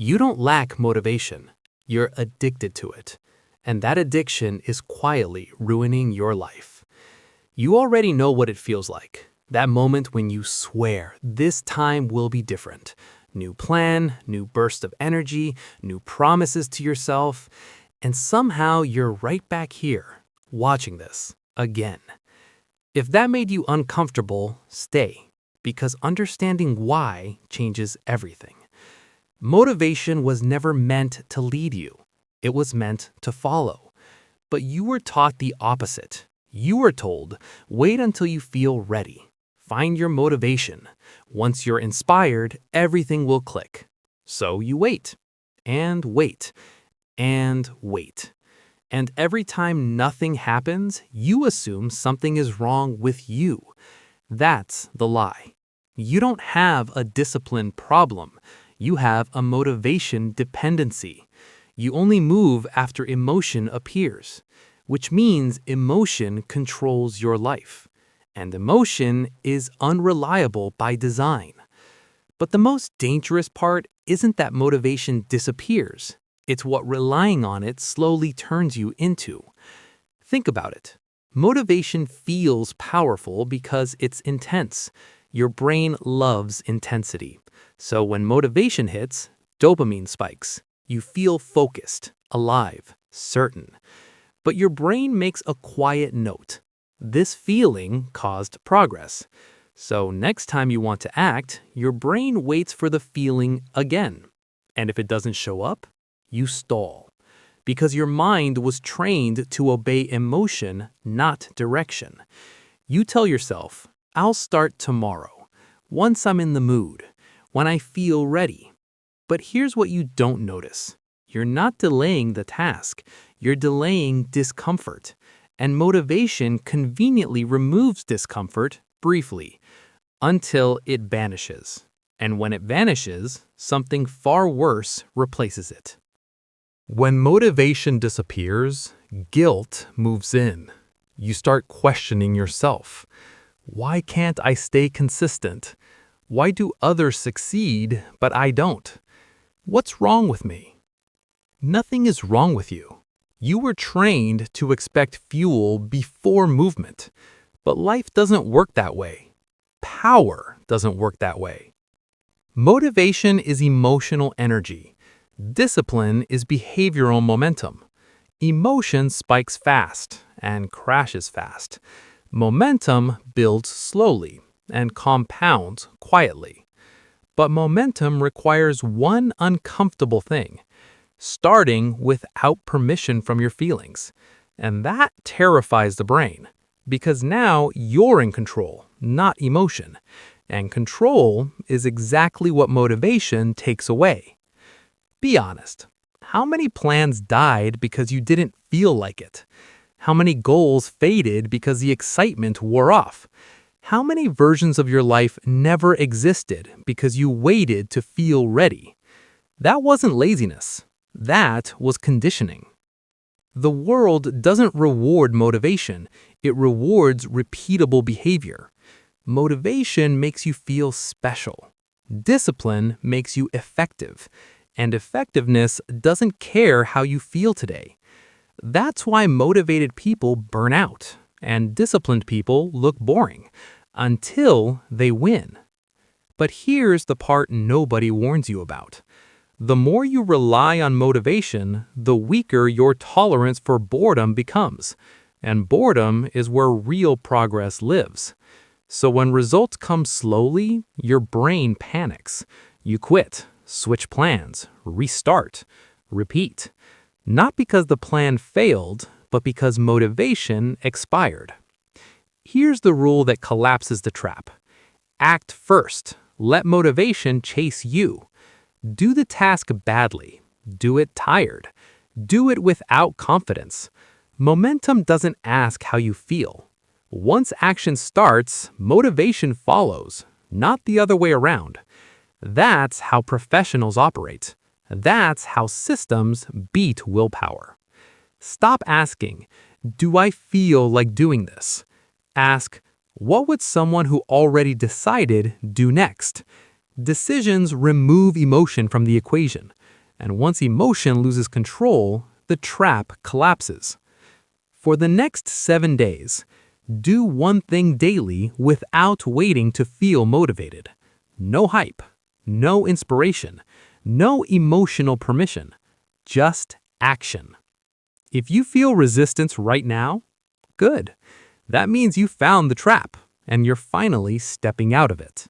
You don't lack motivation. You're addicted to it. And that addiction is quietly ruining your life. You already know what it feels like. That moment when you swear, this time will be different. New plan, new burst of energy, new promises to yourself. And somehow you're right back here, watching this again. If that made you uncomfortable, stay, because understanding why changes everything. Motivation was never meant to lead you. It was meant to follow. But you were taught the opposite. You were told, wait until you feel ready. Find your motivation. Once you're inspired, everything will click. So you wait, and wait, and wait. And every time nothing happens, you assume something is wrong with you. That's the lie. You don't have a discipline problem. You have a motivation dependency. You only move after emotion appears, which means emotion controls your life. And emotion is unreliable by design. But the most dangerous part isn't that motivation disappears. It's what relying on it slowly turns you into. Think about it. Motivation feels powerful because it's intense. Your brain loves intensity. So when motivation hits, dopamine spikes. You feel focused, alive, certain. But your brain makes a quiet note. This feeling caused progress. So next time you want to act, your brain waits for the feeling again. And if it doesn't show up, you stall. Because your mind was trained to obey emotion, not direction. You tell yourself, I'll start tomorrow, once I'm in the mood, when I feel ready. But here's what you don't notice. You're not delaying the task. You're delaying discomfort. And motivation conveniently removes discomfort briefly, until it vanishes. And when it vanishes, something far worse replaces it. When motivation disappears, guilt moves in. You start questioning yourself. Why can't I stay consistent? Why do others succeed, but I don't? What's wrong with me? Nothing is wrong with you. You were trained to expect fuel before movement. But life doesn't work that way. Power doesn't work that way. Motivation is emotional energy. Discipline is behavioral momentum. Emotion spikes fast and crashes fast. Momentum builds slowly and compounds quietly. But momentum requires one uncomfortable thing: starting without permission from your feelings. And that terrifies the brain, because now you're in control, not emotion. And control is exactly what motivation takes away. Be honest. How many plans died because you didn't feel like it? How many goals faded because the excitement wore off? How many versions of your life never existed because you waited to feel ready? That wasn't laziness. That was conditioning. The world doesn't reward motivation. It rewards repeatable behavior. Motivation makes you feel special. Discipline makes you effective. And effectiveness doesn't care how you feel today. That's why motivated people burn out and disciplined people look boring until they win. But here's the part nobody warns you about. The more you rely on motivation, the weaker your tolerance for boredom becomes. And boredom is where real progress lives. So when results come slowly, your brain panics. You quit, switch plans, restart, repeat. Not because the plan failed, but because motivation expired. Here's the rule that collapses the trap. Act first. Let motivation chase you. Do the task badly. Do it tired. Do it without confidence. Momentum doesn't ask how you feel. Once action starts, motivation follows, not the other way around. That's how professionals operate. That's how systems beat willpower. Stop asking, do I feel like doing this? Ask, what would someone who already decided do next? Decisions remove emotion from the equation, and once emotion loses control, the trap collapses. For the next 7 days, do one thing daily without waiting to feel motivated. No hype, no inspiration, no emotional permission, just action. If you feel resistance right now, good. That means you found the trap and you're finally stepping out of it.